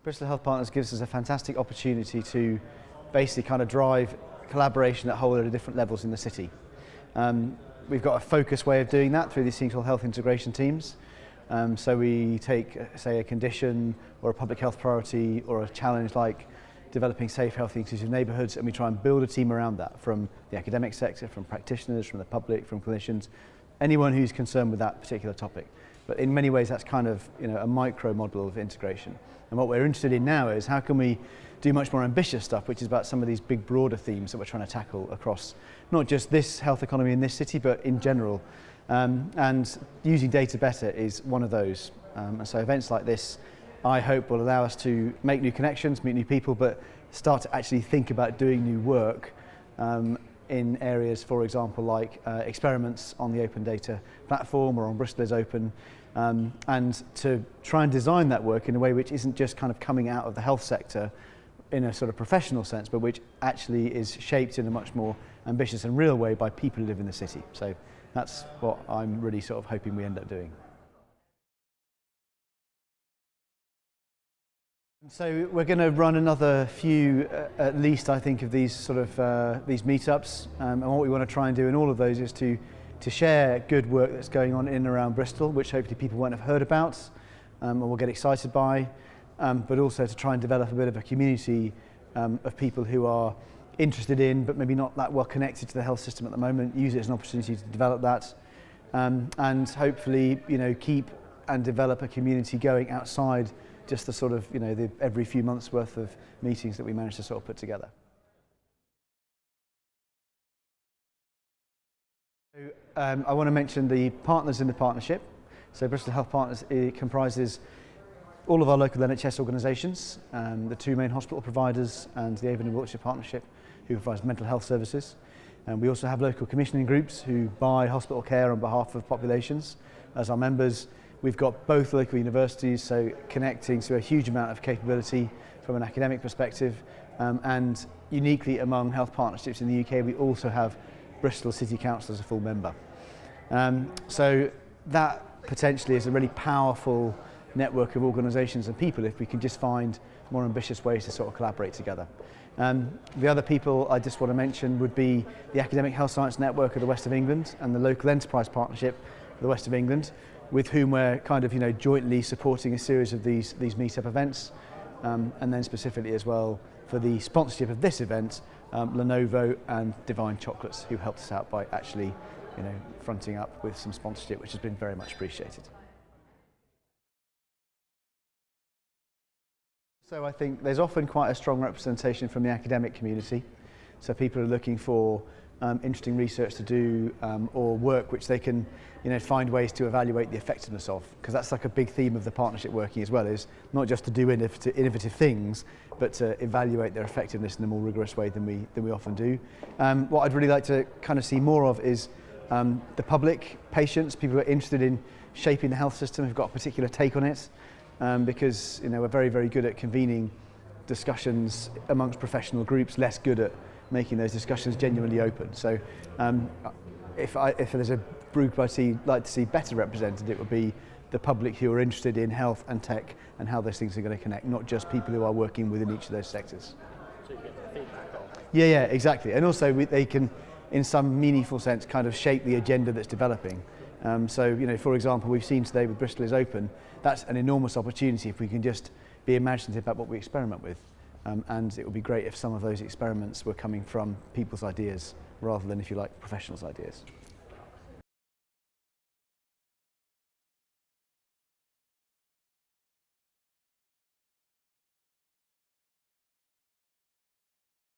Bristol Health Partners gives us a fantastic opportunity to basically kind of drive collaboration at a whole lot of different levels in the city. We've got a focused way of doing that through these things called health integration teams. So we take, say, a condition or a public health priority or a challenge like developing safe, healthy, inclusive neighbourhoods, and we try and build a team around that from the academic sector, from practitioners, from the public, from clinicians, anyone who's concerned with that particular topic. But in many ways that's kind of a micro model of integration. And what we're interested in now is how can we do much more ambitious stuff, which is about some of these big broader themes that we're trying to tackle across not just this health economy in this city, but in general. And using data better is one of those. And so events like this, I hope, will allow us to make new connections, meet new people, but start to actually think about doing new work in areas, for example, like experiments on the open data platform or on Bristol is Open, and to try and design that work in a way which isn't just kind of coming out of the health sector in a sort of professional sense, but which actually is shaped in a much more ambitious and real way by people who live in the city. So that's what I'm really sort of hoping we end up doing. So we're going to run another few, at least I think, of these sort of these meetups, and what we want to try and do in all of those is to share good work that's going on in and around Bristol, which hopefully people won't have heard about or will get excited by, but also to try and develop a bit of a community of people who are interested in but maybe not that well connected to the health system at the moment, use it as an opportunity to develop that, and hopefully keep and develop a community going outside just the sort of the every few months worth of meetings that we managed to sort of put together. So, I want to mention the partners in the partnership. So Bristol Health Partners, it comprises all of our local NHS organisations, the two main hospital providers and the Avon and Wiltshire Partnership, who provides mental health services. And we also have local commissioning groups who buy hospital care on behalf of populations as our members. We've got both local universities, so connecting to a huge amount of capability from an academic perspective, and uniquely among health partnerships in the UK, we also have Bristol City Council as a full member. So that potentially is a really powerful network of organisations and people if we can just find more ambitious ways to sort of collaborate together. The other people I just want to mention would be the Academic Health Science Network of the West of England and the Local Enterprise Partnership of the West of England, with whom we're kind of jointly supporting a series of these meetup events, and then specifically as well for the sponsorship of this event, Lenovo and Divine Chocolates, who helped us out by actually fronting up with some sponsorship, which has been very much appreciated. So I think there's often quite a strong representation from the academic community. So people are looking for interesting research to do or work which they can find ways to evaluate the effectiveness of, because that's like a big theme of the partnership working as well, is not just to do innovative things, but to evaluate their effectiveness in a more rigorous way than we often do. What I'd really like to kind of see more of is the public, patients, people who are interested in shaping the health system, who've got a particular take on it, because we're very, very good at convening discussions amongst professional groups, less good at making those discussions genuinely open. So if there's a group I'd like to see better represented, it would be the public who are interested in health and tech and how those things are going to connect, not just people who are working within each of those sectors. So you get the feedback on. Yeah, exactly. And also they can, in some meaningful sense, kind of shape the agenda that's developing. So, for example, we've seen today with Bristol is Open, that's an enormous opportunity if we can just be imaginative about what we experiment with. And it would be great if some of those experiments were coming from people's ideas rather than, if you like, professionals' ideas.